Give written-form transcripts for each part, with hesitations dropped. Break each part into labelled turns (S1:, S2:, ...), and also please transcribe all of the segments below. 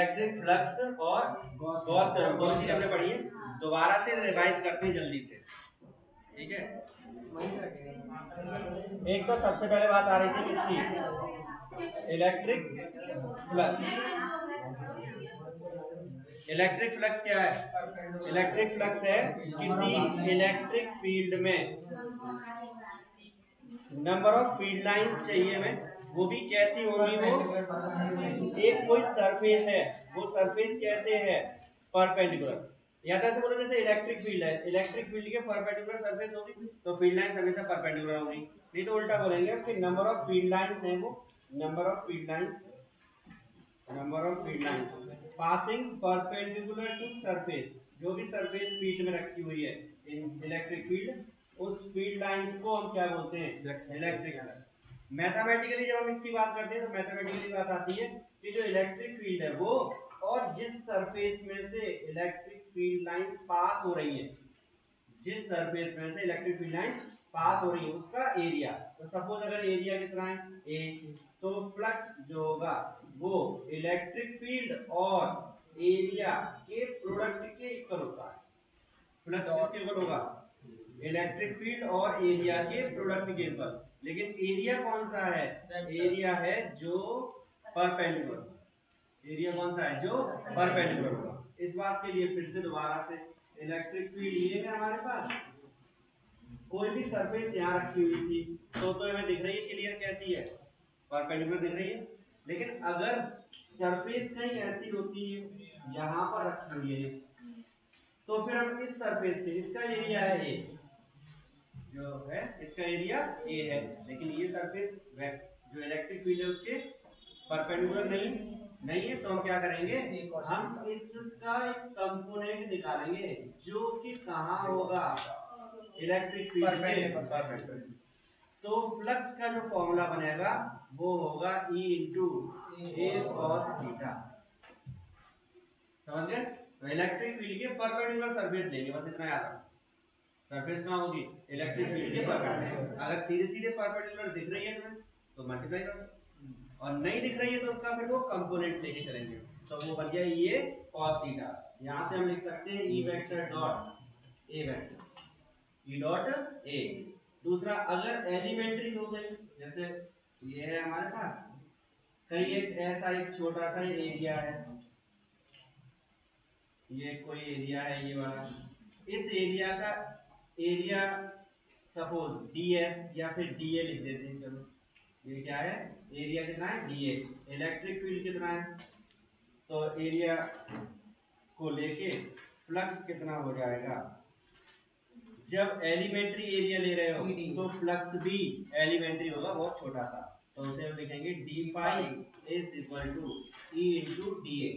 S1: Electric flux और Gauss theorem, दो चीज हमने पढ़ी है। दोबारा से रिवाइज करते हैं जल्दी से, ठीक है। एक तो सबसे पहले बात आ रही थी किसकी, इलेक्ट्रिक फ्लक्स। इलेक्ट्रिक फ्लक्स क्या है? इलेक्ट्रिक फ्लक्स है किसी इलेक्ट्रिक फील्ड में नंबर ऑफ फील्ड लाइंस चाहिए हमें, वो भी कैसी होगी, वो एक कोई सरफेस है, वो सरफेस कैसे है, परपेंडिकुलर। या तो ऐसे बोलो जैसे इलेक्ट्रिक फील्ड है, इलेक्ट्रिक फील्ड के परपेंडिकुलर सरफेस होगी तो फील्ड लाइंस हमेशा परपेंडिकुलर होगी। नहीं तो उल्टा बोलेंगे कि नंबर ऑफ फील्ड लाइंस है, वो number of field lines passing perpendicular to surface, जो भी सरफेस फील्ड में रखी हुई है इन इलेक्ट्रिक फील्ड, उस फील्ड लाइंस को हम क्या बोलते हैं, इलेक्ट्रिक फ्लक्स। मैथमेटिकली जब हम इसकी बात करते हैं तो मैथमेटिकली बात आती है कि जो इलेक्ट्रिक फील्ड है वो और जिस सरफेस में से इलेक्ट्रिक फील्ड लाइंस पास हो रही है, जिस सरफेस में से इलेक्ट्रिक फील्ड लाइंस पास हो रही है उसका एरिया। तो सपोज अगर एरिया कितना है a, तो फ्लक्स जो होगा वो इलेक्ट्रिक फील्ड और एरिया के प्रोडक्ट के इक्वल होता है। फ्लक्स किसके इक्वल होगा, इलेक्ट्रिक फील्ड और एरिया के प्रोडक्ट के इक्वल। लेकिन एरिया कौन सा है, एरिया है जो परपेंडिकुलर, एरिया कौन सा है जो परपेंडिकुलर होगा। इस बात के लिए फिर से दोबारा से इलेक्ट्रिक फील्ड ये है हमारे पास, कोई भी सरफेस यहाँ रखी हुई थी तो हमें दिख रही है क्लियर कैसी है, परपेंडिकुलर दिख रही है। लेकिन अगर सरफेस कहीं ऐसी होती है यहाँ पर रखी हुई है तो फिर हम इस सरफेस से, इसका एरिया है ए, जो है इसका एरिया ए है, लेकिन ये सरफेस जो इलेक्ट्रिक फील्ड है उसके परपेंडिकुलर नहीं है, तो हम क्या करेंगे, हम इसका एक कंपोनेंट निकालेंगे जो कि कहाँ होगा, इलेक्ट्रिक फील्ड के परपेंडिकुलर। तो फ्लक्स का जो फॉर्मूला बनेगा वो होगा E इंटू ए कॉस थीटा। समझ गए? तो इलेक्ट्रिक फील्ड के परपेंडिकुलर सरफेस लेंगे, बस इतना याद रखो। सरफेस कहाँ होगी, इलेक्ट्रिक फील्ड के परपेंडिकुलर। अगर सीधे सीधे परपेंडिकुलर दिख रही है तुम्हें तो मल्टीप्लाई करो, और नहीं दिख रही है तो उसका फिर वो कंपोनेंट लेके चलेंगे। तो वो बन गया ये cos थीटा। यहां से हम लिख सकते हैं E vector dot A vector, E dot A। दूसरा अगर एलिमेंट्री हो गई, जैसे ये है हमारे पास कहीं एक ऐसा एक छोटा सा एरिया है, ये कोई एरिया है ये वाला, इस एरिया का एरिया सपोज ds या फिर dA लिख देते हैं। चलो ये क्या है, एरिया कितना है dA, इलेक्ट्रिक फील्ड कितना है, तो एरिया को लेके फ्लक्स कितना हो जाएगा। जब एलिमेंट्री एरिया ले रहे हो तो फ्लक्स भी एलिमेंट्री होगा, बहुत छोटा सा, तो उसे हम लिखेंगे D pi is equal to E into D A.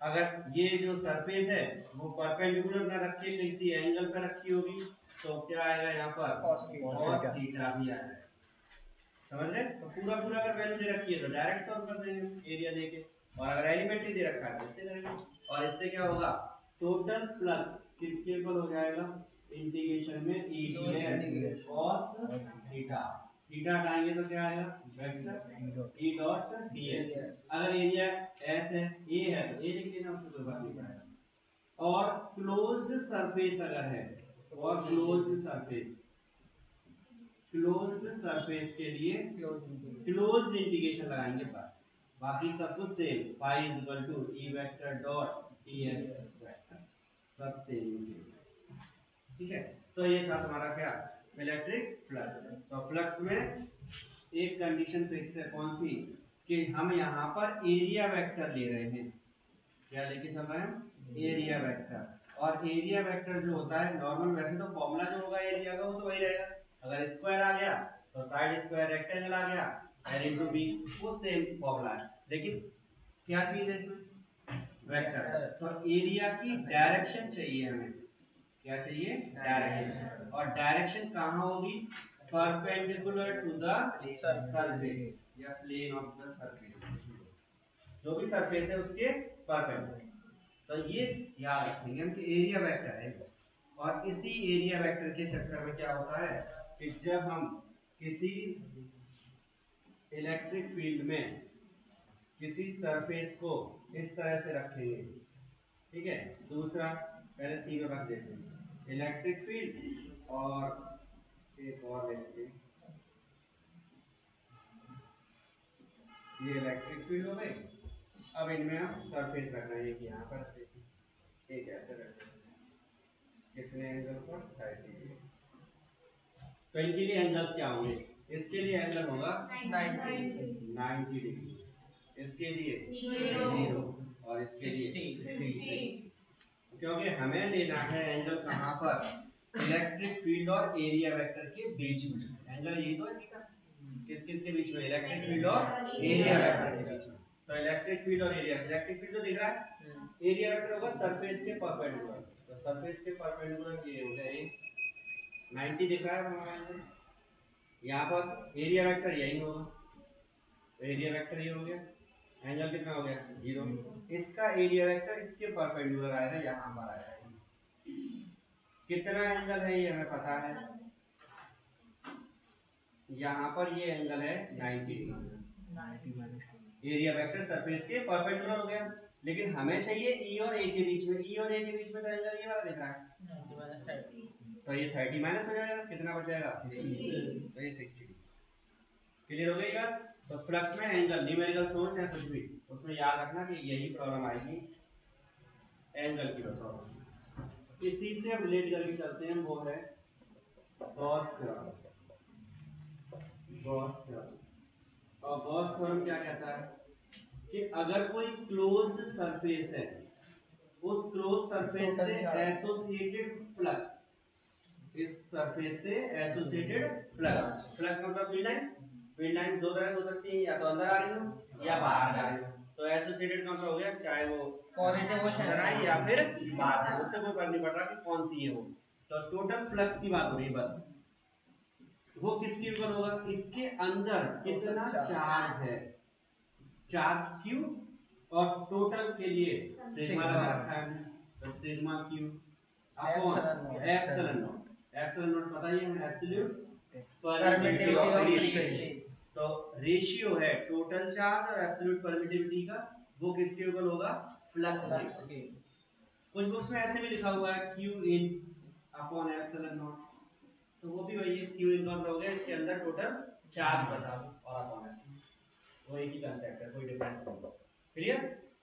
S1: अगर ये जो सरफेस है वो परपेंडिकुलर ना रख के किसी एंगल पर रखी होगी तो क्या आएगा यहाँ पर, cos थीटा भी आएगा। समझ रहे? तो पूरा पूरा अगर वैल्यू दे रखी है तो डायरेक्ट सॉल्व कर देंगे एरिया लेके, और अगर एलिमेंट्री दे रखा है तो इससे करेंगे। और इससे क्या होगा, टोटल फ्लक्स किसके इक्वल हो जाएगा, इंटीग्रेशन में ई ds cos थीटा, थीटा हटाएंगे तो क्या आएगा, वेक्टर ई डॉट ds। अगर एरिया s है, a है तो a लिख लेना, उससे कोई बात नहीं पड़ेगा। और क्लोज्ड सरफेस अगर है, और क्लोज्ड सरफेस के लिए क्लोज्ड इंटीग्रेशन लगाएंगे बस, बाकी सब कुछ same, phi is equal to E vector dot ds vector, सब सेम। ठीक है, तो ये था तुम्हारा क्या, इलेक्ट्रिक फ्लक्स। तो फ्लक्स में एक कंडीशन फिक्स है, कौन सी, कि हम यहाँ पर एरिया वेक्टर ले रहे हैं। क्या लेके चल रहे हैं, एरिया वेक्टर। और एरिया वेक्टर जो होता है नॉर्मल, वैसे तो फॉर्मूला जो होगा एरिया का वो तो वही रहेगा, अगर स्क्वायर आ गया तो साइड स्क्वायर रेक्टेंगल आ गया, l into b, वो सेम फॉर्मूला है। लेकिन क्या चीज है इसमें, वेक्टर। तो एरिया की डायरेक्शन चाहिए हमें, क्या चाहिए, डायरेक्शन। और डायरेक्शन कहाँ होगी, परपेंडिकुलर टू द सरफेस या प्लेन ऑफ द सरफेस, जो भी सरफेस है उसके परपेंडिकुलर। तो ये याद रखेंगे हम कि एरिया वेक्टर है। और इसी एरिया वेक्टर के चक्कर में क्या होता है कि जब हम किसी इलेक्ट्रिक फील्ड में किसी सरफेस को इस तरह से रखेंगे, ठीक है। दूसरा, पहले तीनों रख देते हैं, इलेक्ट्रिक फील्ड और एक और लेते हैं, ये इलेक्ट्रिक फील्ड हो गई। अब इनमें हम सरफेस रख रहे हैं कि यहाँ पर देखिए एक ऐसे रख देते हैं, कितने एंगल पर 30 डिग्री। तो इनके लिए एंगल्स क्या होंगे, इसके लिए एंगल होगा 90 डिग्री, इसके लिए 0 और इसके लिए 60, क्योंकि हमें लेना है एंगल कहाँ पर, इलेक्ट्रिक फील्ड और एरिया वेक्टर के बीच में। एंगल यही तो है थीटा, किस किस के बीच में, इलेक्ट्रिक फील्ड और एरिया वेक्टर के बीच में। तो इलेक्ट्रिक फील्ड और एरिया, इलेक्ट्रिक फील्ड तो दिख रहा है, एरिया वेक्टर होगा सरफेस के परपेंडिकुलर। तो सरफेस के परपेंडिकुलर ये हो गया, 90 दिख रहा है हमारा, यहाँ पर एरिया वेक्टर यही होगा, तो एरिया वेक्टर ये हो गया, एंगल कितना हो गया 0। इसका एरिया वेक्टर इसके परपेंडिकुलर आएगा, यहाँ पर आएगा। कितना एंगल है ये हमें पता है, यहाँ पर ये एंगल है 90 डिग्री, एरिया वेक्टर सरफेस के परपेंडिकुलर हो गया। लेकिन हमें चाहिए ई और ए के बीच में, ई और ए के बीच में तो एंगल ये वाला दिख रहा है, तो ये 30 माइनस हो जाएगा, कितना बचेगा 60, तो ये 60। क्लियर हो गई बात। तो फ्लक्स में एंगल न्यूमेरिकल सोच है कुछ भी, उसमें याद रखना कि यही प्रॉब्लम आएगी एंगल की वजह। इसी से हम रिलेट करके चलते हैं, वो है गॉस थ्योरम। गॉस थ्योरम, और गॉस थ्योरम क्या कहता है कि अगर कोई क्लोज्ड सरफेस है, उस क्लोज सरफेस से एसोसिएटेड फ्लक्स, इस सरफेस से एसोसिएटेड फ्लक्स, फ्लक्स मतलब फील्ड लाइन, फील्ड लाइंस दो तरह से हो सकती है, या तो अंदर आ रही हो या बाहर आ रही हो। तो एसोसिएटेड का मतलब हो गया चाहे वो पॉजिटिव हो अंदर आए या फिर बाहर आए, उससे कोई फर्क नहीं पड़ रहा कि कौन सी है वो। तो टोटल फ्लक्स की बात हो रही है बस, वो किसके ऊपर होगा, इसके अंदर कितना चार्ज है, चार्ज क्यू, और टोटल के लिए सिग्मा लगा रखा है, तो sigma Q upon epsilon not. Epsilon not पता ही है, एब्सोल्यूट परमिटिविटी ऑफ स्पेस। तो रेशियो है टोटल चार्ज और एब्सोल्यूट परमिटिविटी का, वो किसके ऊपर होगा, फ्लक्स के। कुछ बुक्स में ऐसे भी लिखा हुआ है Q in upon epsilon not, तो वो भी वही है, Q इन का हो गया इसके अंदर टोटल चार्ज बता दो और अपॉन एप्सिलॉन, वो एक ही कांसेप्ट है, कोई डिफरेंस नहीं। क्लियर।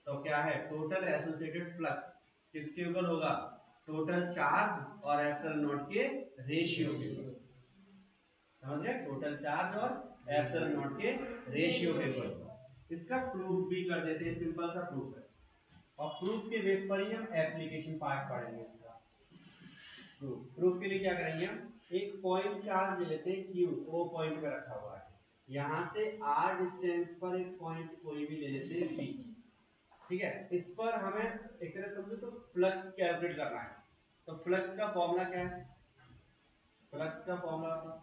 S1: तो क्या है, टोटल एसोसिएटेड फ्लक्स किसके ऊपर होगा, टोटल चार्ज और एप्सिलॉन नॉट के रेशियो के ऊपर। समझ गए, टोटल चार्ज और एप्सिलॉन नॉट के रेशियो के ऊपर। इसका प्रूफ भी कर देते हैं, सिंपल सा प्रूफ है, और प्रूफ के बेस पर ही हम एप्लीकेशन पार्ट पढ़ेंगे इसका। प्रूफ के लिए क्या करेंगे, हम एक पॉइंट चार्ज ले लेते हैं Q, O पॉइंट पे रखा हुआ है, यहाँ से R डिस्टेंस पर एक पॉइंट कोई भी ले लेते हैं P, ठीक है। इस पर हमें एक तरह समझो तो फ्लक्स कैलकुलेट करना है। तो फ्लक्स का फॉर्मूला क्या है, फ्लक्स का फॉर्मूला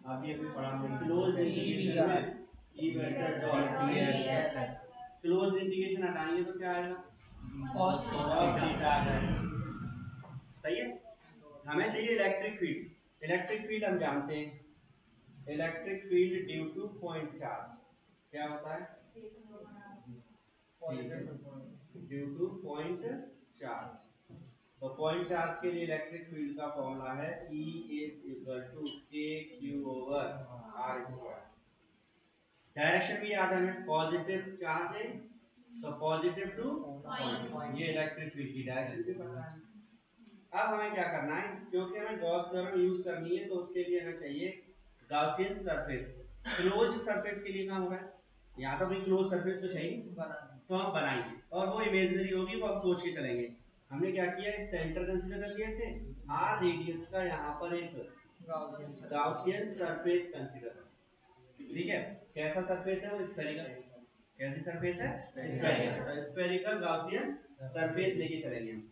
S1: अभी अभी पढ़ा हमने, क्लोज इंटीग्रेशन में E vector dot ds, close integration हटाएंगे तो क्या आएगा, cos थीटा आ जाएगा। सही है। हमें चाहिए इलेक्ट्रिक फील्ड, इलेक्ट्रिक फील्ड हम जानते हैं, electric field due two point charge क्या होता है, ड्यू टू पॉइंट चार्ज। तो पॉइंट चार्ज के लिए इलेक्ट्रिक फील्ड का फॉर्मूला है E is equal to kq over r square। Direction भी याद है, पॉजिटिव चार्ज है तो पॉजिटिव टू पॉइंट, ये इलेक्ट्रिक फील्ड की डायरेक्शन भी पता है। अब हमें क्या करना है, क्योंकि हमें गॉस थ्योरम यूज करनी है, तो उसके लिए हमें चाहिए गॉसियन सरफेस। क्लोज सरफेस के लिए क्या होगा, यहाँ तो भाई क्लोज सरफेस तो चाहिए, तो हम बनाएंगे, और वो इमेजिनरी होगी, वो हम सोच के चलेंगे। हमने क्या किया, इस सेंटर कंसीडर कर लिया, इसे r रेडियस का यहाँ पर एक गॉसियन सरफेस कंसीडर, ठीक है। कैसा सरफेस है वो, स्फेरिकल। कैसी सरफेस है, स्फेरिकल। तो स्फेरिकल गॉसियन सरफेस लेके चलेंगे हम।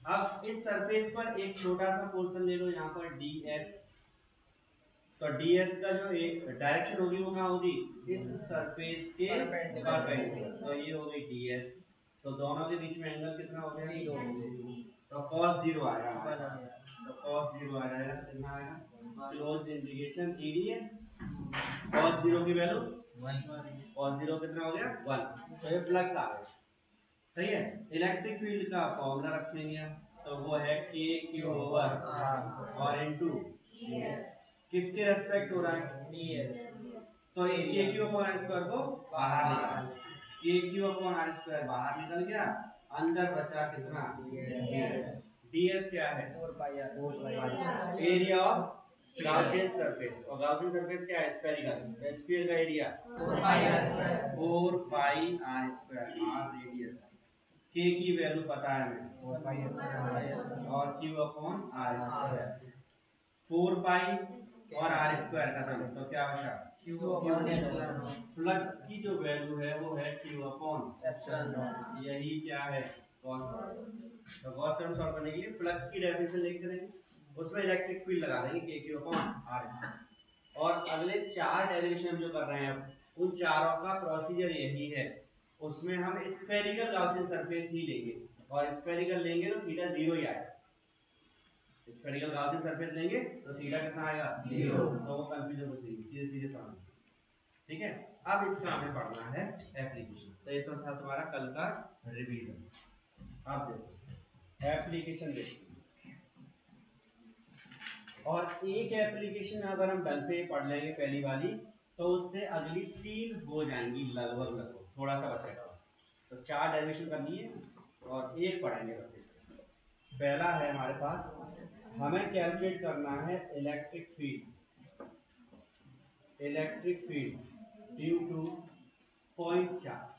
S1: अब इस सरफेस पर एक छोटा सा पोर्शन ले लो यहाँ पर ds, तो ds का जो एक डायरेक्शन होगी वो कहाँ होगी, इस सरफेस के परपेंडिकुलर, तो ये हो गई ds। तो दोनों के बीच में एंगल कितना हो गया, 0, तो cos 0 आएगा हमारे पास, तो cos 0 आ जाएगा, कितना आएगा, क्लोज्ड इंटीग्रेशन ds, cos 0 की वैल्यू और 0 कितना हो गया 1, तो ये फ्लक्स आ गया। सही है। इलेक्ट्रिक फील्ड का फॉर्मूला रखेंगे हम, तो वो है के क्यू ओवर और इनटू किसके रेस्पेक्ट हो रहा है ds, तो इस के क्यू अपॉन आर स्क्वायर को बाहर निकाल, के क्यू अपॉन आर स्क्वायर बाहर निकल गया, अंदर बचा कितना ds, ds क्या है 4 पाई r, area of Gaussian surface, और गॉसियन सरफेस क्या है स्फेरिकल, स्फीयर का एरिया 4 पाई r स्क्वायर, 4 पाई r square, r radius, k की वैल्यू पता है हमें 4 पाई एप्सिलॉन और q upon r square, 4 pi और r स्क्वायर खत्म, तो क्या बचा q अपॉन एप्सिलॉन, फ्लक्स की जो वैल्यू है वो है q अपॉन एप्सिलॉन, यही क्या है गॉस थ्योरम। तो गॉस थ्योरम सॉल्व करने के लिए फ्लक्स की डेफिनेशन लिखते रहेंगे, उसमें इलेक्ट्रिक फील्ड लगा देंगे k q upon r square, और अगले 4 डेरिवेशन हम जो कर रहे हैं अब उन चारों का प्रोसीजर यही है, उसमें हम स्फेरिकल गॉसियन सरफेस ही लेंगे, और स्फेरिकल लेंगे तो थीटा 0 ही आएगा, स्फेरिकल गॉसियन सरफेस लेंगे तो थीटा कितना आएगा 0, तो वो कंफ्यूजन कुछ नहीं, सीधे सीधे समझ, ठीक है। अब इसका हमें पढ़ना है एप्लीकेशन, तो ये तो था तुम्हारा कल का रिवीजन। अब देखो एप्लीकेशन देखो, और एक एप्लीकेशन अगर हम ढंग से पढ़ लेंगे पहली वाली, तो उससे अगली 3 हो जाएंगी लगभग लगभग, थोड़ा सा बचेगा बस, तो 4 डेरिवेशन करनी है और एक पढ़ेंगे बस। पहला है हमारे पास, हमें कैलकुलेट करना है electric field, electric field due two point charge.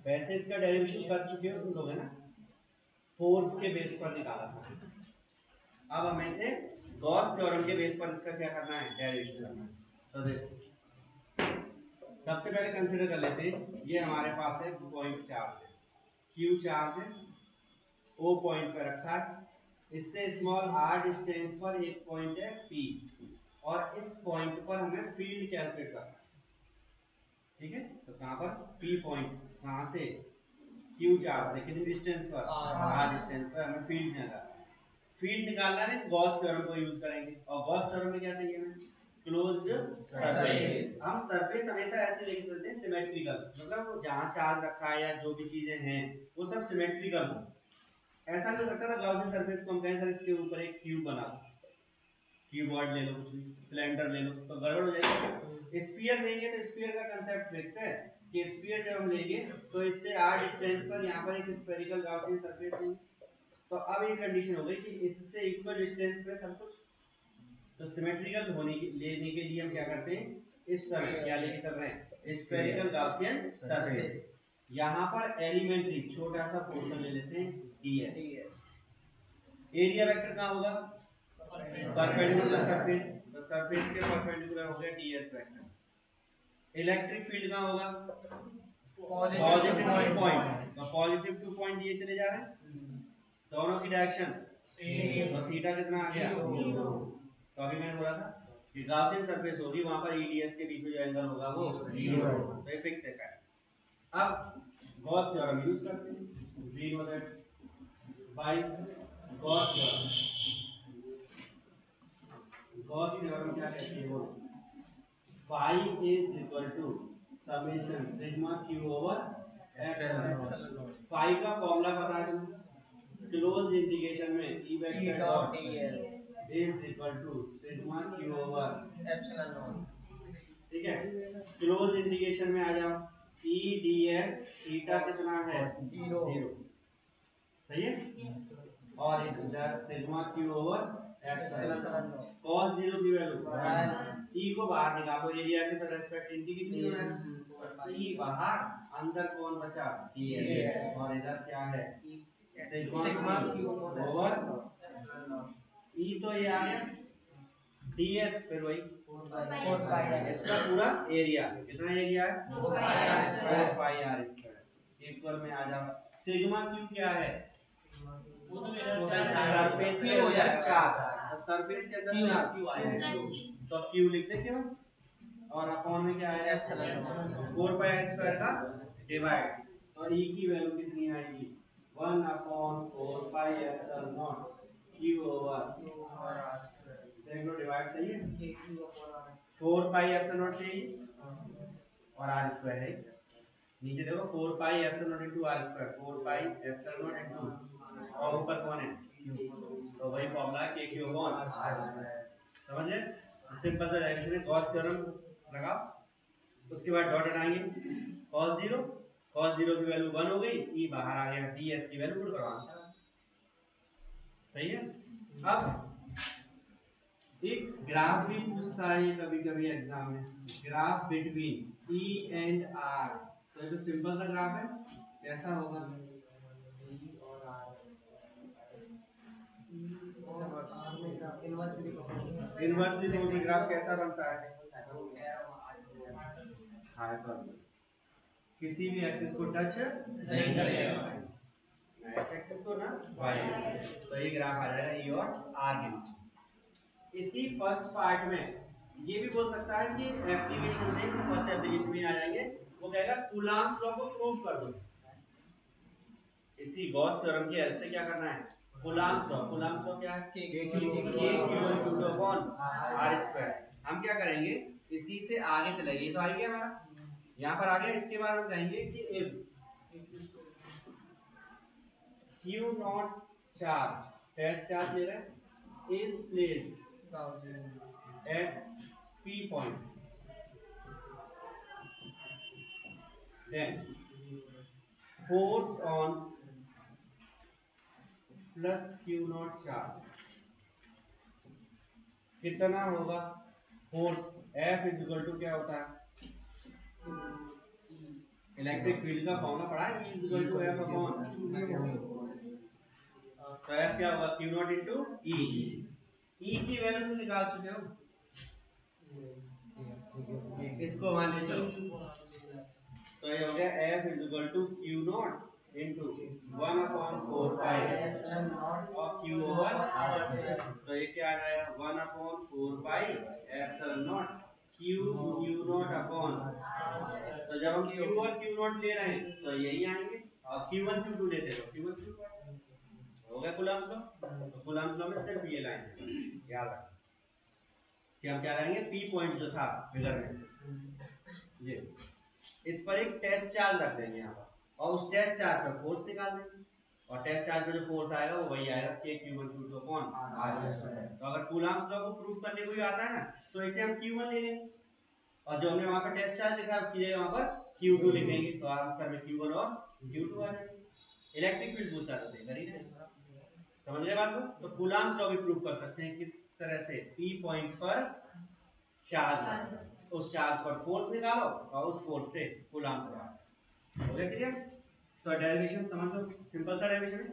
S1: वैसे इसका डेरिवेशन कर चुके हो तुम लोग है ना, फोर्स के बेस पर निकाला था, अब हमें से गॉस थ्योरम के बेस पर इसका क्या करना है डेरिवेशन करना है। तो देखो सबसे पहले कंसीडर कर लेते हैं, ये हमारे पास है पॉइंट चार्ज है, क्यू चार्ज है, ओ पॉइंट पे रखा है, इससे स्मॉल r डिस्टेंस पर एक पॉइंट है p, और इस पॉइंट पर हमें फील्ड कैलकुलेट करना है, ठीक है। तो कहां पर p पॉइंट, कहां से q चार्ज से कितनी डिस्टेंस पर r डिस्टेंस पर हमें फील्ड निकालना है, फील्ड निकालना है गॉस थ्योरम को यूज करेंगे, और गॉस थ्योरम में क्या चाहिए हमें क्लोज्ड सरफेस। हम सरफेस हमेशा ऐसे लेके चलते हैं सिमेट्रिकल, मतलब जहां चार्ज रखा है या जो भी चीजें हैं वो सब सिमेट्रिकल हो, ऐसा नहीं हो सकता था गॉसियन सरफेस को हम कहें सर इसके ऊपर एक क्यूब बना दो, क्यूबॉइड ले लो, कुछ भी सिलेंडर ले लो, तो गड़बड़ हो जाएगी। स्फीयर लेंगे तो स्फीयर का कांसेप्ट फिक्स है कि स्फीयर जब हम लेंगे तो इससे r डिस्टेंस पर यहां पर एक स्फेरिकल गॉसियन सरफेस लेंगे, तो अब ये कंडीशन हो गई कि इससे इक्वल डिस्टेंस पे सब कुछ, तो सिमेट्रिकल होने के लेने के लिए हम क्या करते हैं, इस समय क्या लेके चल रहे हैं स्फेरिकल गॉसियन सरफेस, यहां पर एलिमेंट्री छोटा सा पोर्शन ले लेते हैं ds, एरिया वेक्टर कहां होगा परपेंडिकुलर सरफेस, तो सरफेस के परपेंडिकुलर हो गया ds वेक्टर, इलेक्ट्रिक फील्ड कहां होगा पॉजिटिव टू पॉइंट, तो पॉजिटिव टू पॉइंट ये चले जा रहे हैं, दोनों की डायरेक्शन सेम, तो थीटा कितना आ गया 0, तो अभी मैंने बोला था कि गॉसियन सरफेस होगी वहां पर eds के बीच में जो एंगल होगा वो 0, तो ये फिक्स है। अब गॉस थ्योरम यूज करते हैं, we know that by Gauss theorem, Gauss theorem क्या कहते हैं वो, phi is equal to summation sigma Q over epsilon, phi का फॉर्मूला पता है तुम्हें, क्लोज इंटीग्रेशन में E vector dot ds is equal to sigma Q over epsilon, ठीक है। क्लोज इंटीग्रेशन में आ जाओ, ई ds थीटा कितना है 0, सही है, और इधर sigma Q over epsilon, cos 0 की वैल्यू 1, ई को बाहर निकालो एरिया के तो रेस्पेक्ट इंटीग्रेशन हो जाएगा, ई बाहर अंदर कौन बचा ds, और इधर क्या है सिग्मा क्यू ओवर एप्सिलॉन, ई तो ये आ गया ds, फिर वही 4 पाई इसका पूरा एरिया, कितना एरिया है 4 पाई r स्क्वायर, इक्वल में आ जाओ, सिग्मा क्यू क्या है सरफेस के अंदर चार्ज, तो सरफेस के अंदर चार्ज तो क्यू लिख दे क्यों, और अपॉन में क्या आएगा एप्सिलॉन, 4 पाई r स्क्वायर का डिवाइड, और e की वैल्यू कितनी आएगी 1 upon 4 pi epsilon not q over, देख लो डिवाइड सही है, 4 पाई एप्सिलॉन नॉट के और आर स्क्वायर है, नीचे देखो 4 pi epsilon not into R square, 4 pi epsilon not into, और ऊपर कौन है क्यू, तो वही फॉर्मूला है के क्यू अपॉन आर स्क्वायर। समझ गए? सिंपल सा डेरिवेशन है, गॉस थ्योरम लगाओ, उसके बाद डॉट हटाएंगे, cos 0, cos 0 की वैल्यू 1 हो गई, e बाहर आ गया, ds की वैल्यू पुट करो आंसर। सही है? अब एक ग्राफ भी पूछता है कभी कभी एग्जाम में, graph between E and R, तो ये तो सिंपल सा ग्राफ है, कैसा होगा? E और R, इनवर्सली कौन सा ग्राफ कैसा बनता है? हाइपरबोला, किसी भी एक्सिस को टच नहीं करेगा, ना एक्स एक्सिस को ना वाई एक्सिस, तो ये ग्राफ आ जाएगा E और R के बीच। इसी फर्स्ट पार्ट में ये भी बोल सकता है कि एप्लीकेशन से फर्स्ट एप्लीकेशन में आ जाएंगे, वो कहेगा कूलम्ब्स लॉ को प्रूव कर दो। इसी गॉस थ्योरम की हेल्प से क्या करना है? कूलम्ब्स लॉ क्या है? Q upon R square. हम क्या करेंगे, इसी से आगे चलेंगे, ये तो आ गया हमारा, यहाँ पर आ गया, इसके बाद हम कहेंगे कि if Q not charge, test charge ले रहे हैं, is placed at P point, then force on plus Q not charge कितना होगा? Force F is equal to क्या होता है? इलेक्ट्रिक फील्ड का फॉर्मूला पढ़ा है, E is equal to F upon, तो F क्या होगा? Q not into E। E की वैल्यू तुम निकाल चुके हो, इसको मान ले चलो, तो ये हो गया F is equal to Q not into 1 upon 4 pi और Q ओवर R, तो ये क्या आ जाएगा? 1 upon 4 pi epsilon not Q not upon, तो जब हम Q और Q नॉट ले रहे हैं तो यही आएंगे, और Q1 Q2 लेते तो Q1 Q2 हो गया कूलम्ब्स लॉ। तो कूलम्ब्स लॉ में सिर्फ ये लाइन है, याद रखना कि हम क्या करेंगे, P पॉइंट जो था फिगर में, ये इस पर एक टेस्ट चार्ज रख देंगे यहाँ पर, और उस टेस्ट चार्ज पर फोर्स निकाल देंगे, और टेस्ट चार्ज पे जो फोर्स आएगा वो वही आएगा के Q1 Q2 अपॉन R। तो अगर कूलम्ब्स लॉ को प्रूव करने को ही आता है ना, तो इसे हम Q1 ले लेंगे, और जो हमने वहां पर टेस्ट चार्ज लिखा है उसकी जगह वहां पर Q2 लिखेंगे, तो आंसर में Q1 और Q2 आ जाएगा। इलेक्ट्रिक फील्ड पूछा था, करी थे, समझ गए बात को? तो कूलम्ब्स लॉ भी प्रूव कर सकते हैं किस तरह से, P पॉइंट पर चार्ज, उस चार्ज पर फोर्स निकालो और उस फोर्स से कूलम्ब्स लॉ। हो गया क्लियर? तो डेरिवेशन समझ लो, सिंपल सा डेरिवेशन है।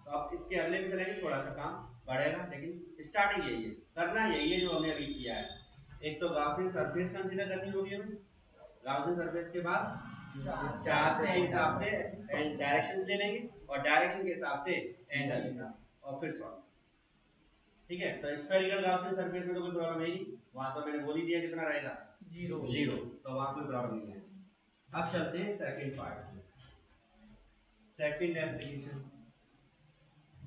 S1: तो अब इसके अगले में चलेंगे, थोड़ा सा काम बढ़ेगा, लेकिन स्टार्टिंग यही है, करना यही है जो हमने अभी किया है। एक तो गाउसियन सरफेस कंसीडर करनी होगी हमें, गाउसियन सरफेस के बाद चार्ज के हिसाब से डायरेक्शंस ले लेंगे, और डायरेक्शन के हिसाब से एंगल, और फिर सॉल्व। ठीक है? तो स्फेरिकल गाउसियन सरफेस में तो कोई प्रॉब्लम है नहीं, वहां तो मैंने बोल ही दिया कितना रहेगा, जीरो, तो वहां कोई प्रॉब्लम नहीं है। अब चलते हैं सेकंड पार्ट में, second application,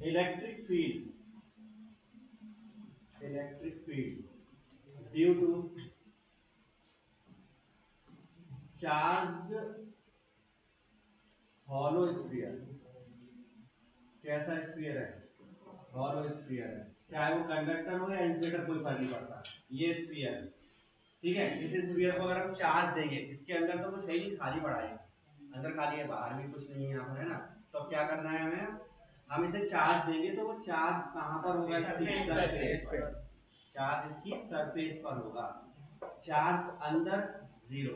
S1: electric field due to charged hollow sphere. कैसा स्फीयर है? हॉलो स्फीयर है, चाहे वो कंडक्टर हो या इंसुलेटर कोई फर्क नहीं पड़ता, ये स्फीयर है। ठीक है? इस स्फीयर को अगर हम चार्ज देंगे, इसके अंदर तो कुछ है नहीं, खाली पड़ा है, अंदर खाली है, बाहर भी कुछ नहीं है, यहाँ पर है ना, तो अब क्या करना है हमें, हम इसे चार्ज देंगे तो वो चार्ज कहाँ पर होगा? इसकी सरफेस पर, चार्ज इसकी सरफेस पर होगा, चार्ज अंदर जीरो,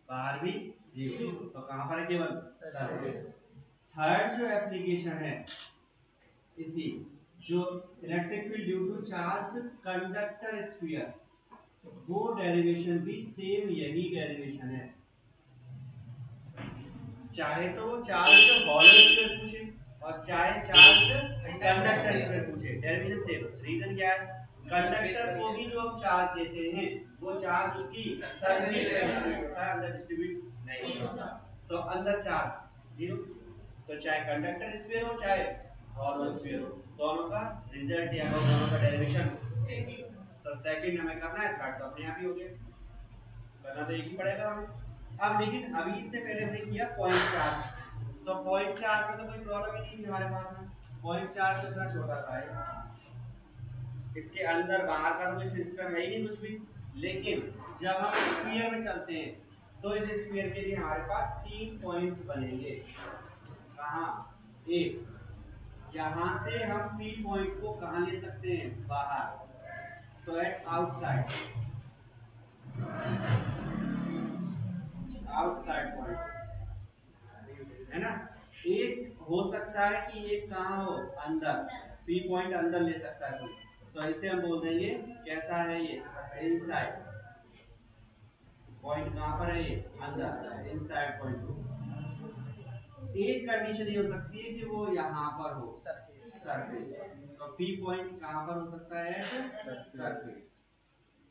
S1: बाहर भी जीरो, तो कहाँ पर है? केवल सरफेस। थर्ड जो एप्लीकेशन है, इसी जो electric field due to charge conductor sphere, वो डेरिवेशन भी सेम यही डेरिवेशन है, चाहे तो वो चार्ज हॉलो स्फीयर पूछे और चाहे चार्ज कंडक्टर स्फीयर पूछे, डेरिवेशन सेम। रीजन क्या है? कंडक्टर को भी जो हम चार्ज देते हैं वो चार्ज उसकी सरफेस पे डिस्ट्रीब्यूट होता है, अंदर डिस्ट्रीब्यूट नहीं होता, तो अंदर चार्ज जीरो। तो चाहे कंडक्टर स्फीयर हो चाहे हॉलो स्फीयर हो, दोनों का रिजल्ट या दोनों का डेरिवेशन सेम ही होगा। तो सेकंड हमें करना है, थर्ड तो अपने आप ही हो गया, करना तो एक ही पड़ेगा हमें। अब लेकिन अभी इससे पहले हमने किया पॉइंट चार्ज, तो पॉइंट चार्ज में तो कोई प्रॉब्लम ही नहीं थी हमारे पास में, पॉइंट चार्ज तो इतना छोटा सा है, इसके अंदर बाहर का कोई सिस्टम है ही नहीं कुछ भी। लेकिन जब हम स्फीयर में चलते हैं तो इस स्फीयर के लिए हमारे पास 3 पॉइंट्स बनेंगे। कहाँ? एक, यहाँ से हम पी पॉइंट को कहाँ ले सकते हैं? बाहर, तो एट आउटसाइड, आउटसाइड पॉइंट है ना। एक हो सकता है कि एक कहाँ हो? अंदर, पी पॉइंट अंदर ले सकता है कोई, तो इसे हम बोल देंगे कैसा है ये? Inside point. कहाँ पर है ये? अंदर, इनसाइड पॉइंट। एक कंडीशन ये हो सकती है कि वो यहाँ पर हो, सरफेस, तो पी पॉइंट कहाँ पर हो सकता है? सरफेस।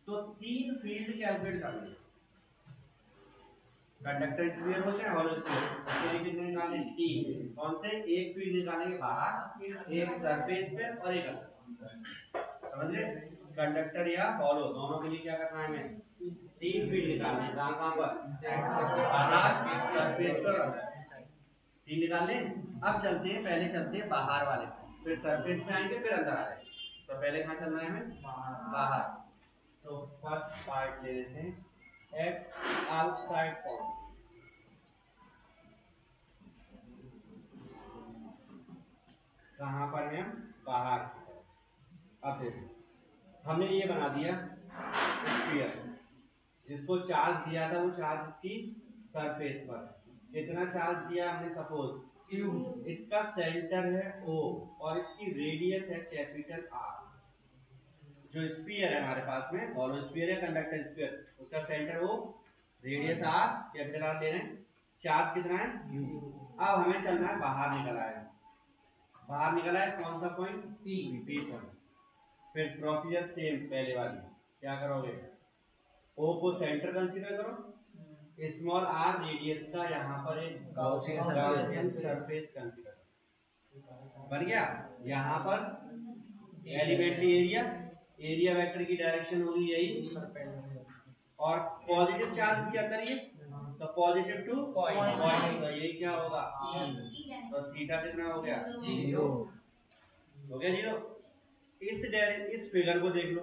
S1: तो 3 फील्ड कैलकुलेट कर लें, कंडक्टर स्फीयर हो चाहे हॉलो स्फीयर, उसके लिए कितने निकालें? 3। कौन से? एक फील्ड निकालेंगे बाहर, एक सरफेस पे और एक अंदर, समझ रहे? कंडक्टर या हॉलो दोनों के लिए क्या करना है हमें? 3 फील्ड निकालने हैं। कहाँ पर? बाहर, सरफेस पर, 3 निकाल लें। अब चलते हैं, पहले चलते हैं बाहर वाले, फिर सरफेस पे आएंगे, फिर अंदर आएंगे। तो पहले कहाँ चलना है हमें? बाहर। तो फर्स्ट पार्ट ले लेते हैं, एट आउटसाइड पॉइंट। कहाँ पर है? बाहर। अब देखो, हमने ये बना दिया स्फीयर, जिसको चार्ज दिया था वो चार्ज इसकी सरफेस पर, कितना चार्ज दिया हमने? सपोज Q, इसका सेंटर है O और इसकी रेडियस है कैपिटल R। जो स्फीयर है हमारे पास में, हॉलो स्फीयर है, कंडक्टर स्फीयर, उसका centre O, radius R, capital R ले रहे हैं, चार्ज कितना है? U। अब हमें चलना है बाहर, निकल आया, बाहर निकला है कौन सा पॉइंट? P point. फिर प्रोसीजर सेम पहले वाली, क्या करोगे? O को सेंटर कंसीडर करो, स्मॉल r रेडियस का यहाँ पर एक गॉसियन सरफेस कंसीडर करो, बन गया। यहाँ पर एलिमेंट्री एरिया, एरिया वेक्टर की डायरेक्शन होगी यही, और पॉजिटिव चार्ज के अंदर ये, तो पॉजिटिव टू पॉइंट, तो ये क्या होगा? तो थीटा कितना हो गया? 0 हो गया, 0। इस फिगर को देख लो,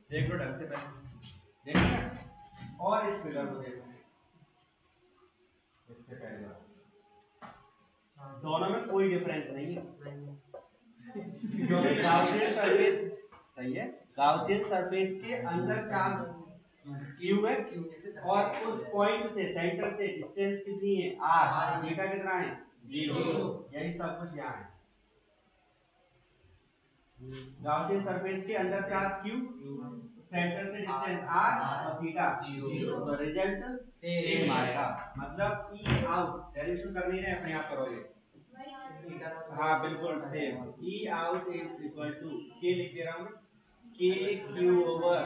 S1: देख लो ढंग से, पहले देखिए, और इस फिगर को देखो, इससे पहले दोनों में कोई डिफरेंस नहीं है, क्योंकि गाउसियन सरफेस, सही है, गाउसियन सरफेस के अंदर चार्ज Q है, और उस पॉइंट से, सेंटर से डिस्टेंस कितनी है? R, थीटा कितना है? 0। यही सब कुछ यहाँ है। गाउसियन सरफेस के अंदर चार्ज Q, सेंटर से डिस्टेंस R और थीटा 0, तो रिजल्ट सेम आएगा। मतलब E आउट, डेरिवेशन कर नहीं रहे, अपने आप करोगे। हाँ बिल्कुल same, E out is equal to, K लिख दे रहा हूँ, KQ ओवर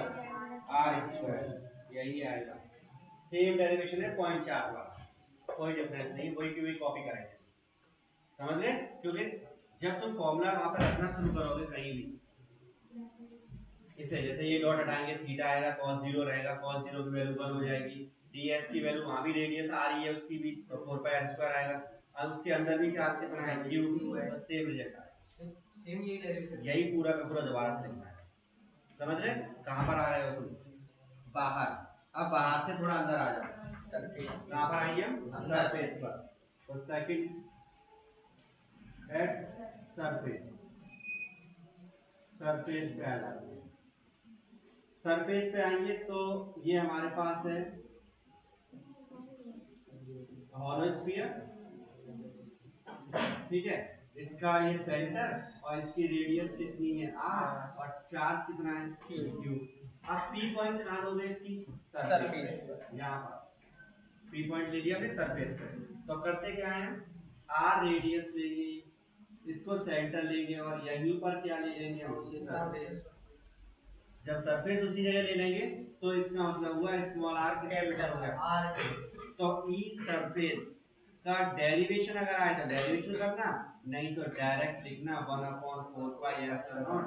S1: R स्क्वायर, यही आएगा। सेम डेरिवेशन है पॉइंट 4 वाला, कोई डिफरेंस नहीं, वही की वही कॉपी करेंगे, समझ रहे? क्योंकि जब तुम फॉर्मूला वहां पर रखना शुरू करोगे कहीं भी, इसे जैसे ये डॉट हटाएंगे, थीटा आएगा, cos 0 रहेगा, cos 0 की वैल्यू 1 हो जाएगी, ds की वैल्यू, वहां भी रेडियस आ रही है उसकी भी, तो 4 पाई r स्क्वायर आएगा। अब उसके अंदर भी चार्ज कितना है? q, तो सेम रिजल्ट आएगा, सेम यही डेरिवेशन, यही पूरा का पूरा दोबारा से लिखना है, समझ रहे? कहां पर आ रहे हो तुम? बाहर। अब बाहर से थोड़ा अंदर आ जाओ, सरफेस, कहां पर आएंगे हम? सरफेस पर, तो सेकंड एट सरफेस, सरफेस पे आ जाते हैं। सरफेस पे आएंगे तो ये हमारे पास है हॉलो स्फीयर, ठीक है, इसका ये सेंटर और इसकी रेडियस कितनी है? r, और चार्ज कितना है? q। अब p पॉइंट कहां लोगे इसकी? सरफेस पे, यहां पर p पॉइंट ले लिया हमने सरफेस पे। तो करते क्या है, r रेडियस लेंगे, इसको सेंटर लेंगे, और यहीं पर क्या ले लेंगे हम? सरफेस। जब सरफेस उसी जगह ले लेंगे तो इसका मतलब हुआ स्मॉल r कैपिटल हो गया r, तो e सरफेस का डेरिवेशन अगर आए तो डेरिवेशन करना, नहीं तो डायरेक्ट लिखना 1/4 pi epsilon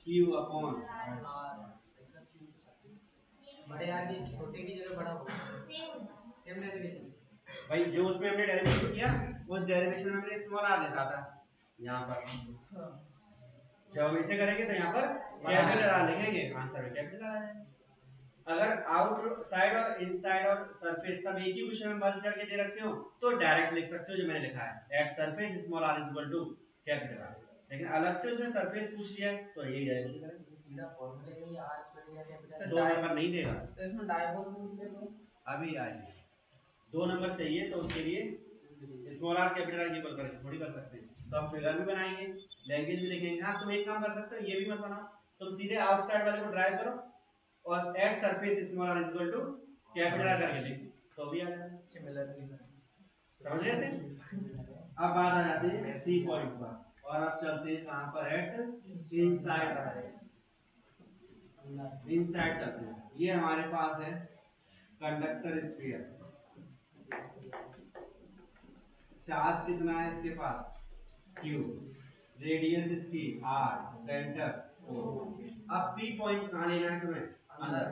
S1: q upon r। बड़े आगे छोटे की जगह बड़ा होगा,
S2: सेम डेरिवेशन
S1: भाई जो उसमें हमने डेरिवेशन किया उस डेरिवेशन में हमने स्मॉल आर लिखा था यहाँ पर। जब हम इसे करेंगे तो यहाँ पर कैपिटल आर लिखेंगे, आंसर में कैपिटल आर है। अगर आउट साइड और इनसाइड और सरफेस सब एक ही क्वेश्चन में मर्ज करके दे रखे हो तो डायरेक्ट लिख सकते हो जो मैंने लिखा है at surface small R is equal to capital R. लेकिन अलग से उसने सरफेस पूछ लिया है तो यही डायरेक्शन करेंगे,
S2: सीधा फॉर्मूले में ही आर स्क्वायर या कैपिटल
S1: दो नंबर नहीं देगा।
S2: तो इसमें डायगोनल पूछ ले तो
S1: अभी आएंगे, 2 नंबर चाहिए तो उसके लिए स्मॉल आर कैपिटल आर की इक्वल करके थोड़ी कर सकते हैं। तो हम फिगर भी बनाएंगे, लैंग्वेज भी लिखेंगे। हाँ तुम एक काम कर सकते हो, ये भी मत बनाओ, तुम सीधे आउटसाइड वाले को ड्राइव करो और at surface small R is equal to capital R करके लिख तो भी आ जाएगा।
S2: सिमिलरली
S1: समझ रहे हैं? अब बात आ जाती है सी पॉइंट पर और अब चलते हैं कहां पर, एट इनसाइड। इनसाइड चलते हैं। ये हमारे पास है कंडक्टर स्फीयर, चार्ज कितना है इसके पास q, रेडियस इसकी r, सेंटर o। अब p पॉइंट कहां लेना है तुम्हें, अंदर।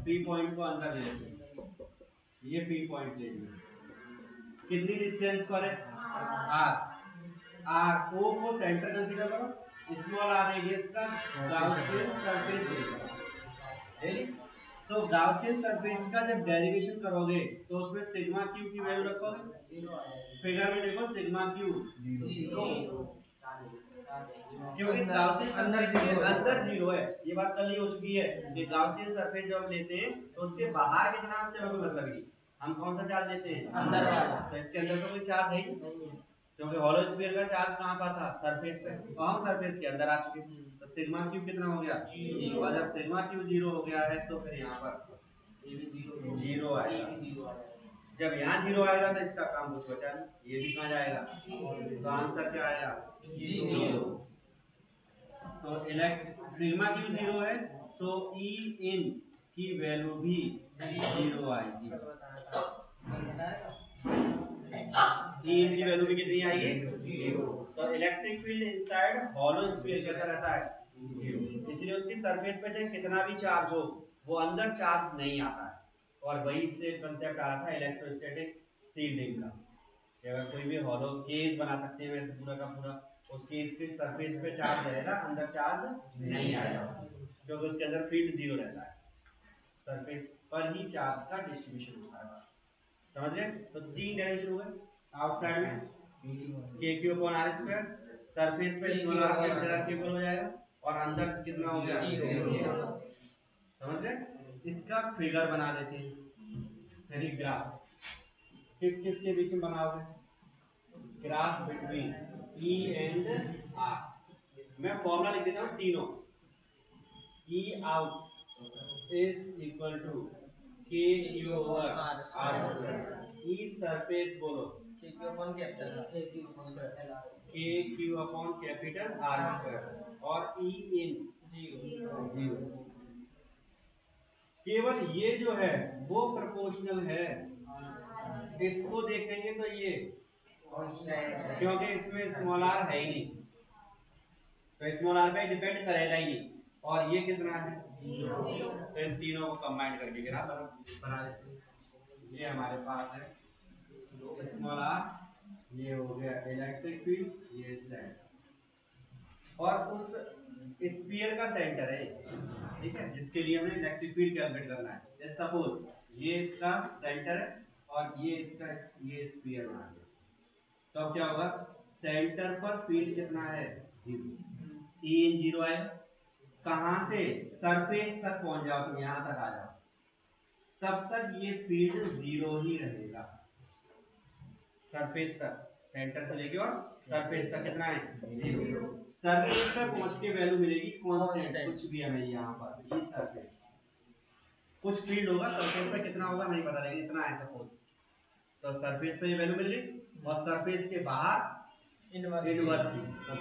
S1: p पॉइंट को अंदर ले लेते हैं, ये p पॉइंट ले लिया। कितनी डिस्टेंस पर है r, r o को सेंटर कंसीडर करो, स्मॉल r रेडियस का गाउसियन सरफेस एरिया। तो गाउसियन सरफेस का जब डेरिवेशन करोगे तो उसमें सिग्मा क्यू की वैल्यू रखोगे। फिगर में देखो सिग्मा क्यू 0, क्योंकि गाउसियन सरफेस के अंदर 0 है। ये बात कल ही हो चुकी है कि गाउसियन सरफेस जब हम लेते हैं तो उसके बाहर कितना उससे हमें मतलब नहीं, हम कौन सा चार्ज लेते हैं, अंदर वाला। तो इसके अंदर तो कोई चार्ज है ही नहीं, क्योंकि हॉलो स्फीयर का चार्ज कहां पर था, सरफेस पे, तो हम सरफेस के अंदर आ चुके हैं। तो सिग्मा क्यू कितना हो गया 0, और जब सिग्मा क्यू 0 हो गया है तो फिर यहाँ पर
S2: ये भी
S1: 0 आएगा। जब यहाँ 0 आएगा तो इसका काम कुछ बचा नहीं, ये भी कहाँ जाएगा, तो आंसर क्या आएगा 0। तो इलेक्ट सिग्मा क्यू 0 है तो ई इन की वैल्यू भी 0 आएगी। ई इन की वैल्यू भी कितनी आएगी 0। तो electric field inside hollow sphere कैसा रहता है 0, इसलिए उसकी सरफेस पे चाहे कितना भी चार्ज हो वो अंदर चार्ज नहीं आता है। और वही से कांसेप्ट आ रहा था इलेक्ट्रोस्टैटिक शील्डिंग का, कि अगर कोई भी हॉलो केस बना सकते हैं वैसे पूरा का पूरा, उस केस के सरफेस पे चार्ज रहेगा, अंदर चार्ज नहीं आएगा क्योंकि उसके अंदर फील्ड 0 रहता है, सरफेस पर ही चार्ज का डिस्ट्रीब्यूशन होता है। समझ गए? तो 3 डायरेक्शन हुए, आउटसाइड में kq/r², सरफेस पे small r capital R equal हो जाएगा, और अंदर कितना हो गया 0। समझ गए? इसका फिगर बना देते हैं, यानी ग्राफ किस किस के बीच में बनाओगे, graph between E and R। मैं फॉर्मूला लिख देता हूँ तीनों, E out is equal to kq/r², E surface बोलो kq/R², और E in 0। केवल ये जो है वो प्रोपोर्शनल है, इसको देखेंगे तो ये क्योंकि इसमें स्मॉल r है ही नहीं तो स्मॉल r पे डिपेंड करेगा ही नहीं, और ये कितना है 0। तो इन तीनों को कंबाइन करके ग्राफ बना देते हैं। ये हमारे पास है स्मॉल r, ये हो गया इलेक्ट्रिक फील्ड, ये सेंटर, और उस स्फीयर का सेंटर है, ठीक है, जिसके लिए हमें इलेक्ट्रिक फील्ड कैलकुलेट करना है। जैसे सपोज ये इसका सेंटर है और ये इसका ये स्फीयर बना दिया, तो अब क्या होगा, सेंटर पर फील्ड कितना है 0, E इन 0 आए, कहां से, सरफेस तक पहुंच जाओ, तुम यहां तक आ जाओ, तब तक ये फील्ड 0 ही रहेगा। सरफेस तक, सेंटर से लेके और सरफेस तक कितना है 0। सरफेस पे पहुंच के वैल्यू मिलेगी कांस्टेंट, कुछ भी हमें यहाँ पर, ये सरफेस कुछ फील्ड होगा, सरफेस पे कितना होगा नहीं पता, लेकिन इतना है सपोज, तो सरफेस पे ये वैल्यू मिल गई, और सरफेस के बाहर इनवर्सली, तो